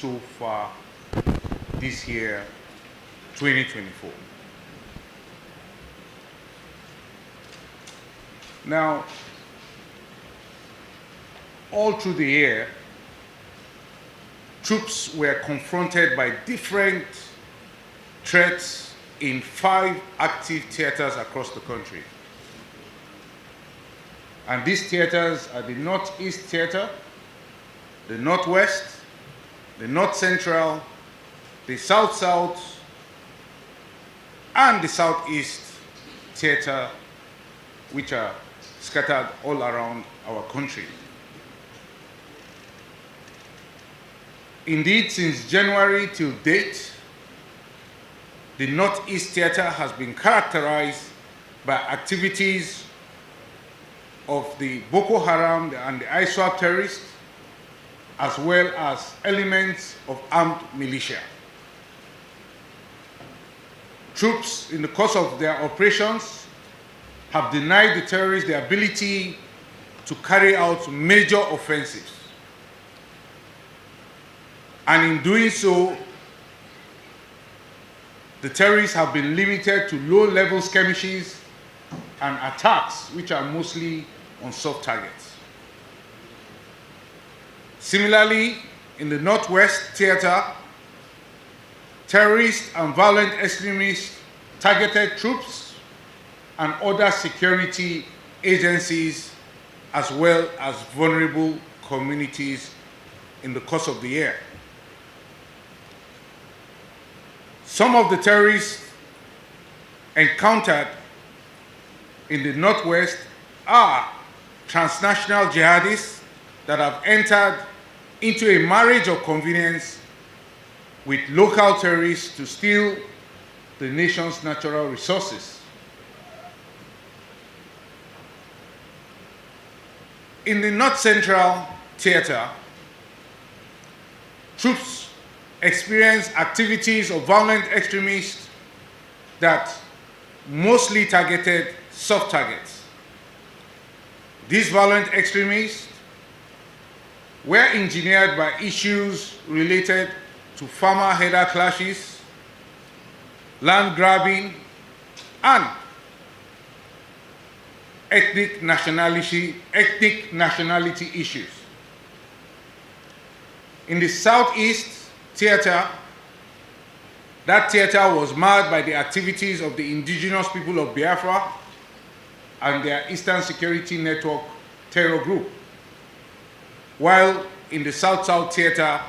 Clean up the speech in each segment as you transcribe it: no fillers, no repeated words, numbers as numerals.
so far this year, 2024. Now, all through the year, troops were confronted by different threats in 5 active theaters across the country. And these theaters are the Northeast Theater, the Northwest, the North Central, the South-South, and the Southeast Theater, which are scattered all around our country. Indeed, since January till date, the Northeast Theater has been characterized by activities of the Boko Haram and the ISWAP terrorists, as well as elements of armed militia. Troops, in the course of their operations, have denied the terrorists the ability to carry out major offensives. And in doing so, the terrorists have been limited to low-level skirmishes and attacks, which are mostly on soft targets. Similarly, in the Northwest Theater, terrorists and violent extremists targeted troops and other security agencies, as well as vulnerable communities in the course of the year. Some of the terrorists encountered in the Northwest are transnational jihadists that have entered into a marriage of convenience with local terrorists to steal the nation's natural resources. In the North Central Theater, troops experienced activities of violent extremists that mostly targeted soft targets. These violent extremists were engineered by issues related to farmer-header clashes, land grabbing, and ethnic nationality issues. In the Southeast Theater, that theater was marred by the activities of the indigenous people of Biafra and their Eastern Security Network terror group, while in the South-South Theater,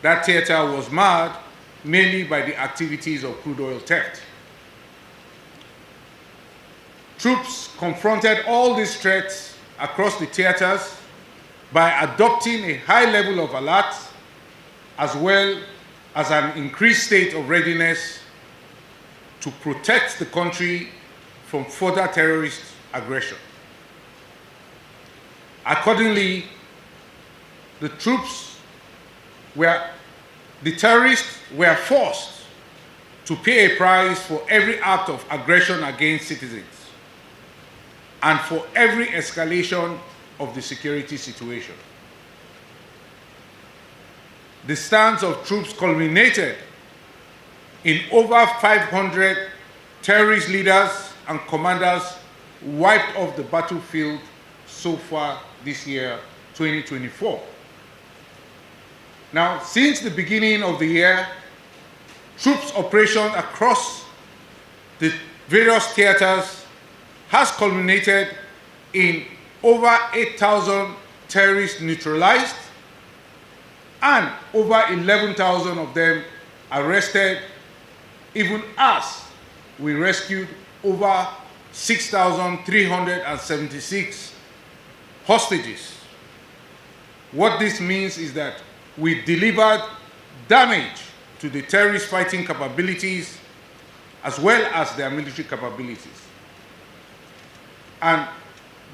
that theater was marred mainly by the activities of crude oil theft. Troops confronted all these threats across the theaters by adopting a high level of alert, as well as an increased state of readiness to protect the country from further terrorist aggression. Accordingly, the terrorists were forced to pay a price for every act of aggression against citizens and for every escalation of the security situation. The stance of troops culminated in over 500 terrorist leaders and commanders wiped off the battlefield so far this year, 2024. Now, since the beginning of the year, troops' operations across the various theaters has culminated in over 8,000 terrorists neutralized and over 11,000 of them arrested, even as we rescued over 6,376 hostages. What this means is that we delivered damage to the terrorist fighting capabilities as well as their military capabilities. And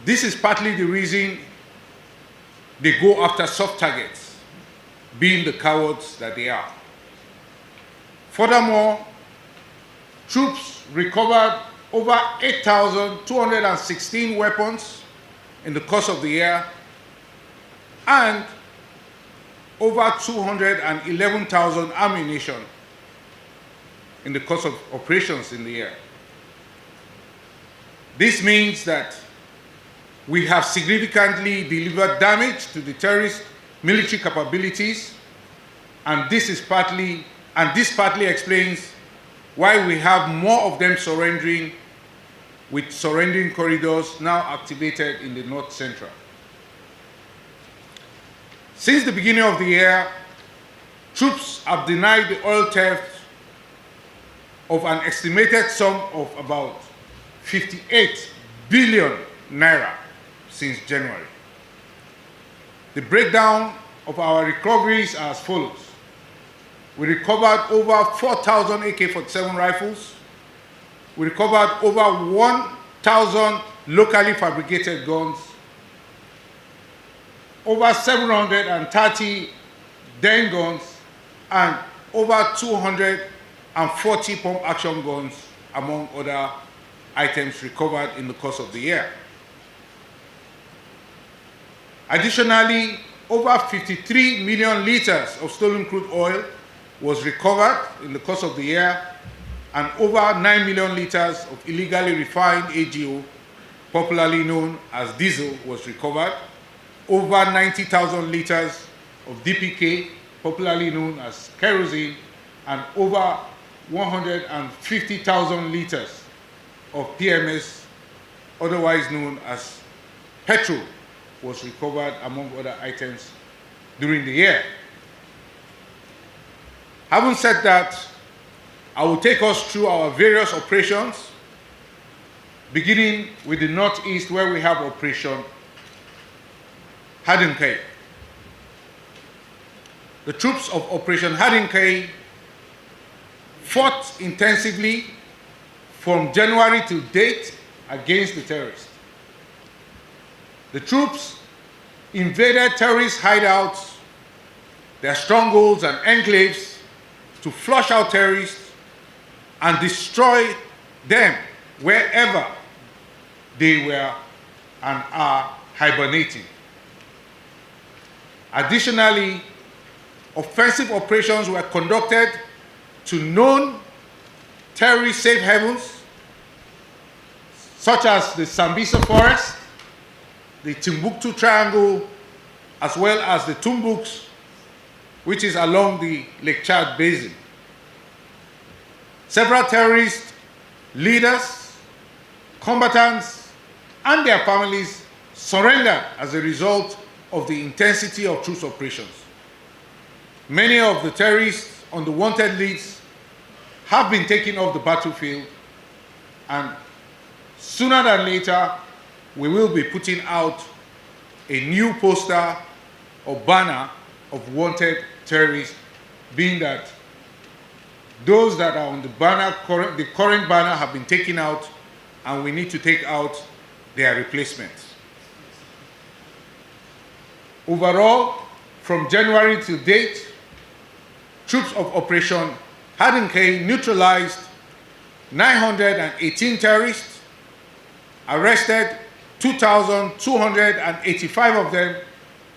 this is partly the reason they go after soft targets, being the cowards that they are. Furthermore, troops recovered over 8,216 weapons in the course of the year, and over 211,000 ammunition in the course of operations in the year. This means that we have significantly delivered damage to the terrorist military capabilities, and this partly explains why we have more of them surrendering, with surrendering corridors now activated in the North Central. Since the beginning of the year, troops have denied the oil theft of an estimated sum of about 58 billion naira since January. The breakdown of our recoveries are as follows. We recovered over 4,000 AK-47 rifles. We recovered over 1,000 locally fabricated guns, over 730 den guns, and over 240 pump-action guns, among other items recovered in the course of the year. Additionally, over 53 million liters of stolen crude oil was recovered in the course of the year, and over 9 million liters of illegally refined AGO, popularly known as diesel, was recovered. Over 90,000 liters of DPK, popularly known as kerosene, and over 150,000 liters of PMS, otherwise known as petrol, was recovered, among other items, during the year. Having said that, I will take us through our various operations, beginning with the Northeast, where we have Operation Hadinkai. The troops of Operation Hadinkai fought intensively from January to date against the terrorists. The troops invaded terrorist hideouts, their strongholds and enclaves, to flush out terrorists and destroy them wherever they were and are hibernating. Additionally, offensive operations were conducted to known terrorist safe havens, such as the Sambisa Forest, the Timbuktu Triangle, as well as the Tumbuks, which is along the Lake Chad Basin. Several terrorist leaders, combatants, and their families surrendered as a result of the intensity of troops operations. Many of the terrorists on the wanted lists have been taken off the battlefield, and sooner than later, we will be putting out a new poster or banner of wanted terrorists, being that those that are on the banner, the current banner, have been taken out, and we need to take out their replacements. Overall, from January to date, troops of Operation Hadinkai neutralized 918 terrorists, arrested 2,285 of them,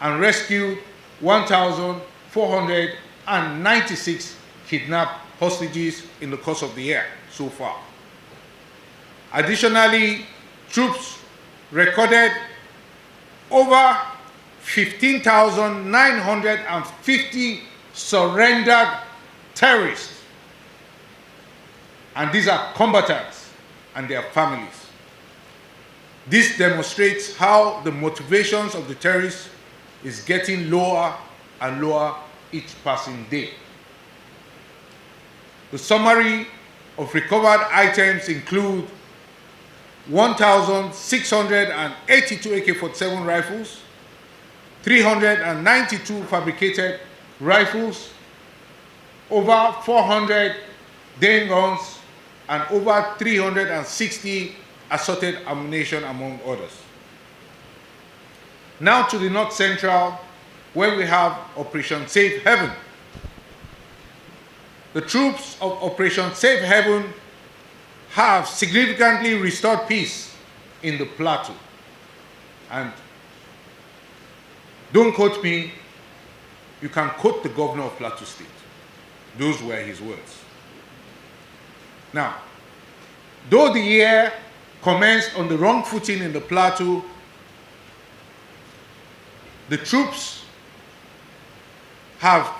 and rescued 1,496 kidnapped hostages in the course of the year so far. Additionally, troops recorded over 15,950 surrendered terrorists, and these are combatants and their families. This demonstrates how the motivations of the terrorists is getting lower and lower each passing day. The summary of recovered items include 1,682 AK-47 rifles, 392 fabricated rifles, over 400 den guns, and over 360 assorted ammunition, among others. Now to the North Central, where we have Operation Safe Haven. The troops of Operation Safe Haven have significantly restored peace in the plateau. And don't quote me, You can quote the governor of Plateau State. Those were his words. Now, though the year commenced on the wrong footing in the Plateau, the troops have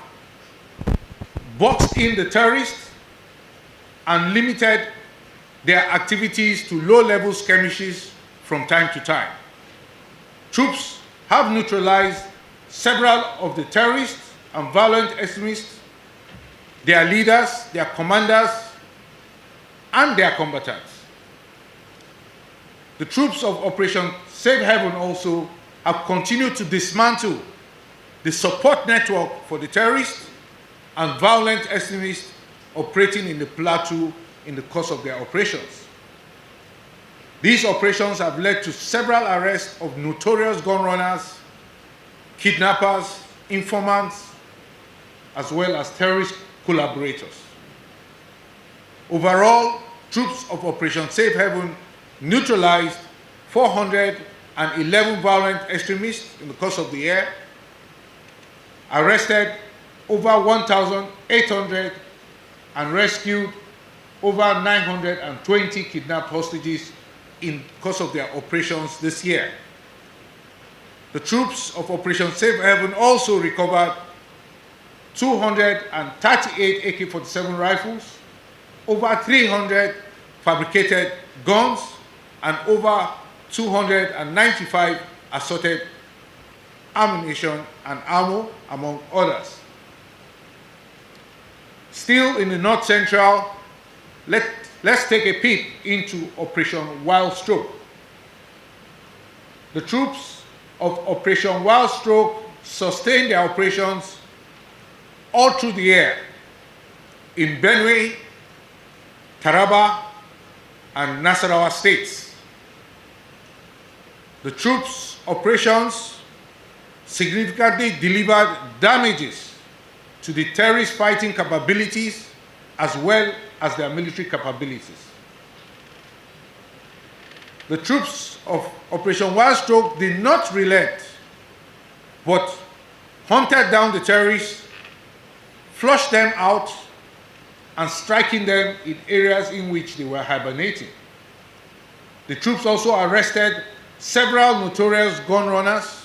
boxed in the terrorists and limited their activities to low-level skirmishes from time to time. Troops have neutralized several of the terrorists and violent extremists, their leaders, their commanders, and their combatants. The troops of Operation Safe Haven also have continued to dismantle the support network for the terrorists and violent extremists operating in the Plateau in the course of their operations. These operations have led to several arrests of notorious gun runners, kidnappers, informants, as well as terrorist collaborators. Overall, troops of Operation Safe Haven neutralized 411 violent extremists in the course of the year, arrested over 1,800, and rescued over 920 kidnapped hostages in the course of their operations this year. The troops of Operation Safe Haven also recovered 238 AK-47 rifles, over 300 fabricated guns, and over 295 assorted ammunition and ammo, among others. Still in the North Central, let's take a peek into Operation Wild Stroke. The troops of Operation Wild Stroke sustained their operations all through the year in Benue, Taraba, and Nasarawa states. The troops' operations significantly delivered damages to the terrorist fighting capabilities as well as their military capabilities. The troops of Operation Wild Stroke did not relent, but hunted down the terrorists, flushed them out, and striking them in areas in which they were hibernating. The troops also arrested several notorious gun runners,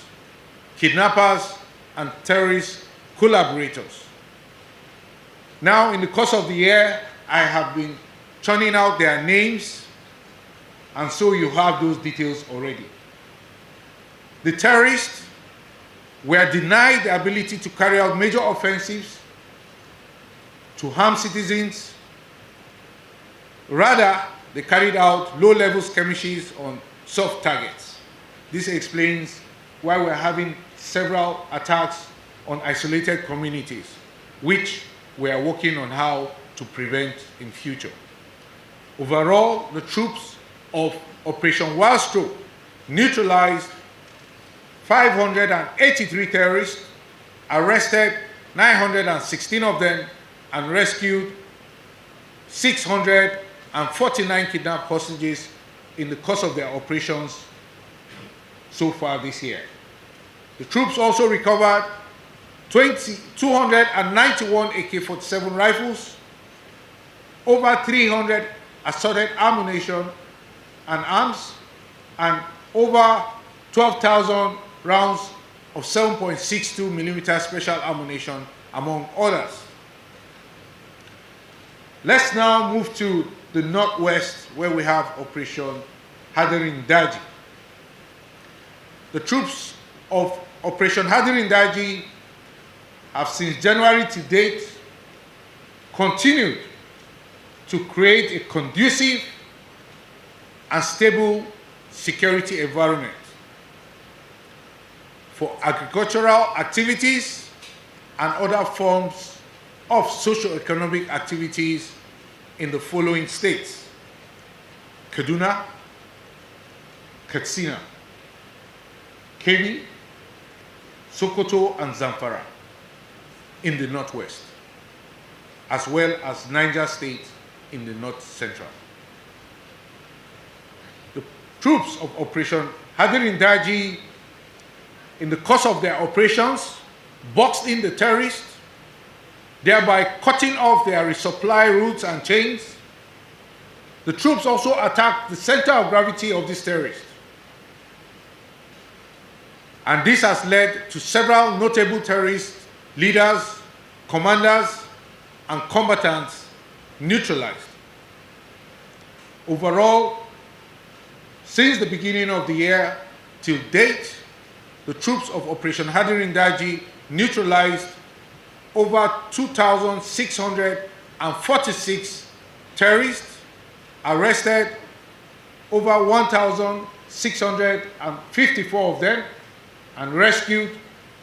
kidnappers, and terrorist collaborators. Now, in the course of the year, I have been churning out their names, and so you have those details already. The terrorists were denied the ability to carry out major offensives to harm citizens. Rather, they carried out low-level skirmishes on soft targets. This explains why we're having several attacks on isolated communities, which we are working on how to prevent in future. Overall, the troops of Operation Wild Stroke neutralized 583 terrorists, arrested 916 of them, and rescued 649 kidnapped hostages in the course of their operations so far this year. The troops also recovered 291 AK-47 rifles, over 300 assorted ammunition and arms, and over 12,000 rounds of 7.62 millimeter special ammunition, among others. Let's now move to the Northwest, where we have Operation Hadirin Daji. The troops of Operation Hadirin Daji have since January to date continued to create a conducive and stable security environment for agricultural activities and other forms of socio-economic activities in the following states: Kaduna, Katsina, Kebbi, Sokoto, and Zamfara in the Northwest, as well as Niger State in the North Central. The troops of Operation Hadirin Daji, in the course of their operations, boxed in the terrorists, thereby cutting off their resupply routes and chains. The troops also attacked the center of gravity of these terrorists. And this has led to several notable terrorist leaders, commanders, and combatants neutralized. Overall, since the beginning of the year till date, the troops of Operation Hadirin Daji neutralized over 2,646 terrorists, arrested over 1,654 of them, and rescued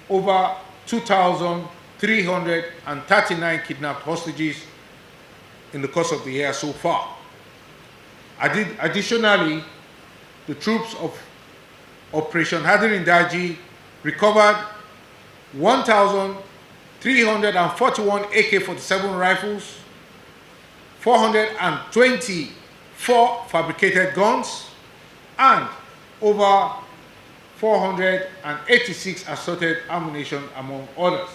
over 2,339 kidnapped hostages in the course of the year so far. Additionally, the troops of Operation Hadirin Daji recovered 1,341 AK-47 rifles, 424 fabricated guns, and over 486 assorted ammunition, among others.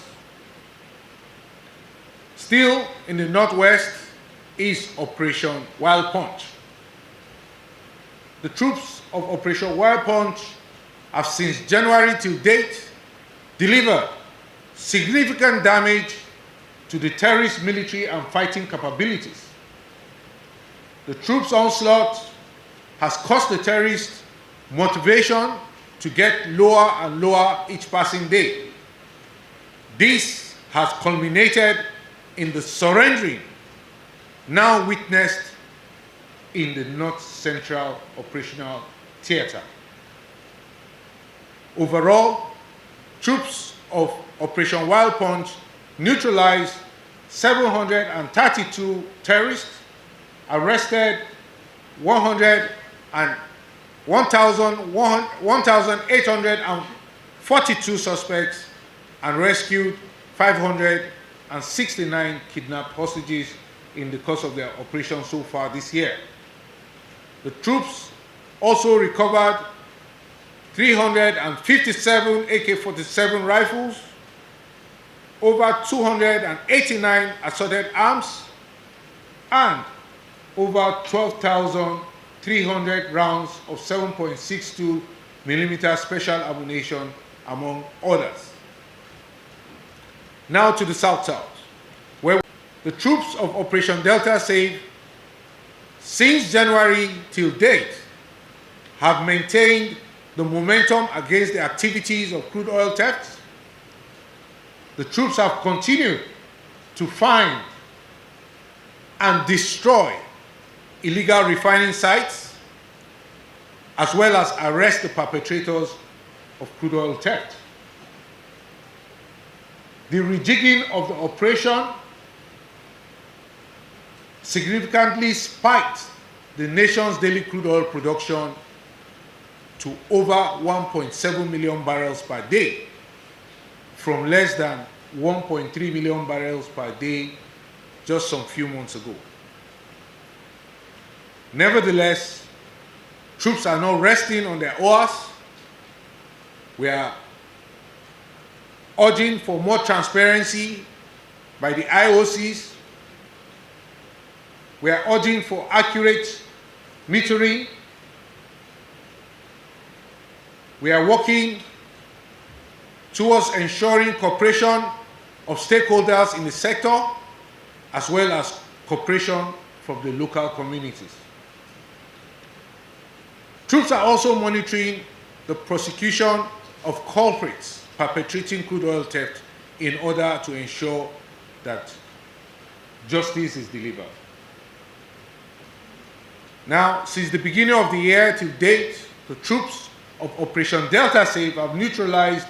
Still in the Northwest is Operation Wild Punch. The troops of Operation Wild Punch have since January till date delivered significant damage to the terrorist military and fighting capabilities. The troops' onslaught has cost the terrorists motivation to get lower and lower each passing day. This has culminated in the surrendering now witnessed in the North Central Operational Theater. Overall, troops of Operation Wild Punch neutralized 732 terrorists, arrested 1,842 suspects, and rescued 569 kidnapped hostages in the course of their operation so far this year. The troops also recovered 357 AK-47 rifles, over 289 assorted arms, and over 12,300 rounds of 7.62 millimeter special ammunition, among others. Now to the South-South, where the troops of Operation Delta Save, since January till date, have maintained the momentum against the activities of crude oil theft. The troops have continued to find and destroy illegal refining sites, as well as arrest the perpetrators of crude oil theft. The rejigging of the operation significantly spiked the nation's daily crude oil production to over 1.7 million barrels per day, from less than 1.3 million barrels per day just some few months ago. Nevertheless, troops are not resting on their oars. We are urging for more transparency by the IOCs. We are urging for accurate metering. We are working towards ensuring cooperation of stakeholders in the sector, as well as cooperation from the local communities. Troops are also monitoring the prosecution of culprits perpetrating crude oil theft in order to ensure that justice is delivered. Now, since the beginning of the year to date, the troops of Operation Delta Save have neutralized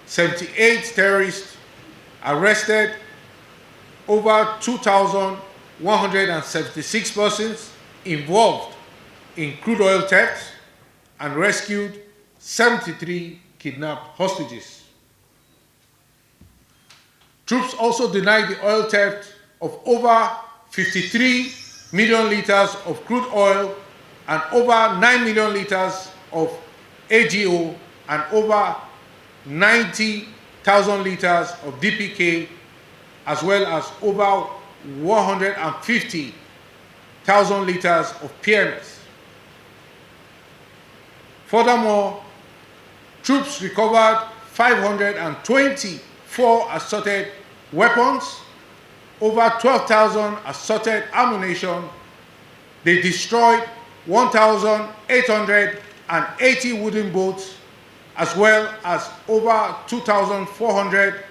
78 terrorists, arrested over 2,176 persons involved in crude oil theft, and rescued 73 kidnapped hostages. Troops also denied the oil theft of over 53 million liters of crude oil and over 9 million liters of AGO and over 90 1,000 liters of DPK, as well as over 150,000 liters of PMS. Furthermore, troops recovered 524 assorted weapons, over 12,000 assorted ammunition. They destroyed 1,880 wooden boats, as well as over 2,400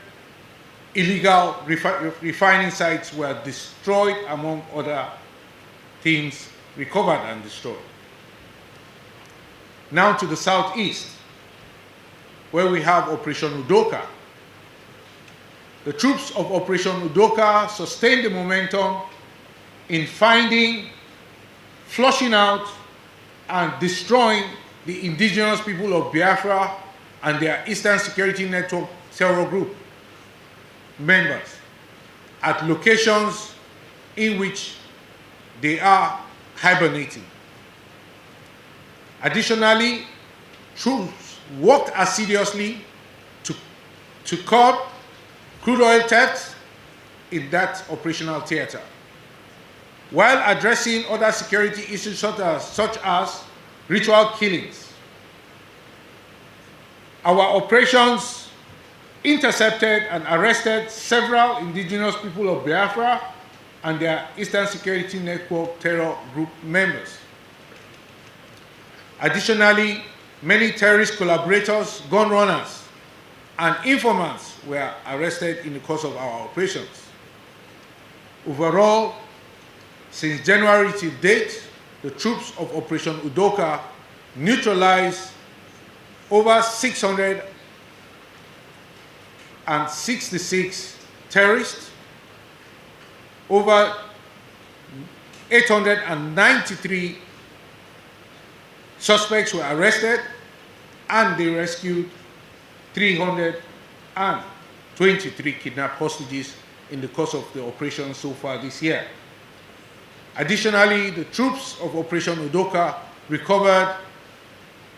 illegal refining sites were destroyed, among other things recovered and destroyed. Now to the southeast, where we have Operation Udoka. The troops of Operation Udoka sustained the momentum in finding, flushing out, and destroying the indigenous people of Biafra and their Eastern Security Network terror group members at locations in which they are hibernating. Additionally, troops worked assiduously to curb crude oil theft in that operational theater, while addressing other security issues such as ritual killings. Our operations intercepted and arrested several indigenous people of Biafra and their Eastern Security Network terror group members. Additionally, many terrorist collaborators, gun runners, and informants were arrested in the course of our operations. Overall, since January to date, the troops of Operation Udoka neutralized over 666 terrorists, over 893 suspects were arrested, and they rescued 323 kidnapped hostages in the course of the operation so far this year. Additionally, the troops of Operation Udoka recovered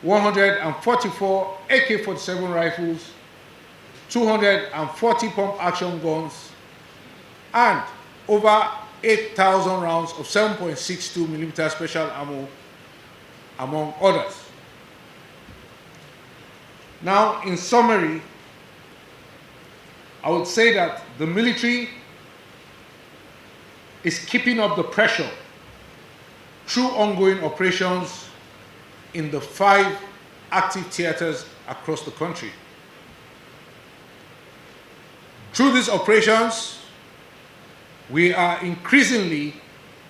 144 AK-47 rifles, 240 pump-action guns, and over 8,000 rounds of 7.62 millimeter special ammo, among others. Now, in summary, I would say that the military is keeping up the pressure through ongoing operations in the 5 active theaters across the country. Through these operations, we are increasingly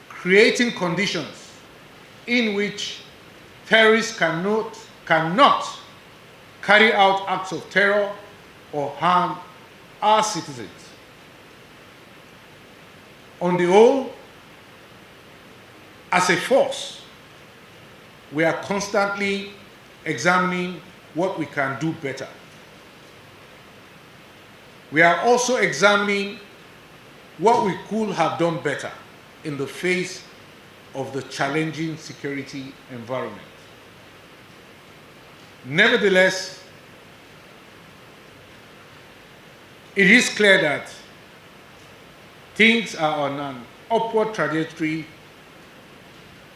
creating conditions in which terrorists cannot carry out acts of terror or harm our citizens. On the whole, as a force, we are constantly examining what we can do better. We are also examining what we could have done better in the face of the challenging security environment. Nevertheless, it is clear that things are on an upward trajectory,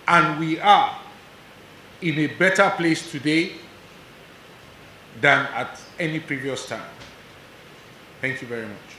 and we are in a better place today than at any previous time. Thank you very much.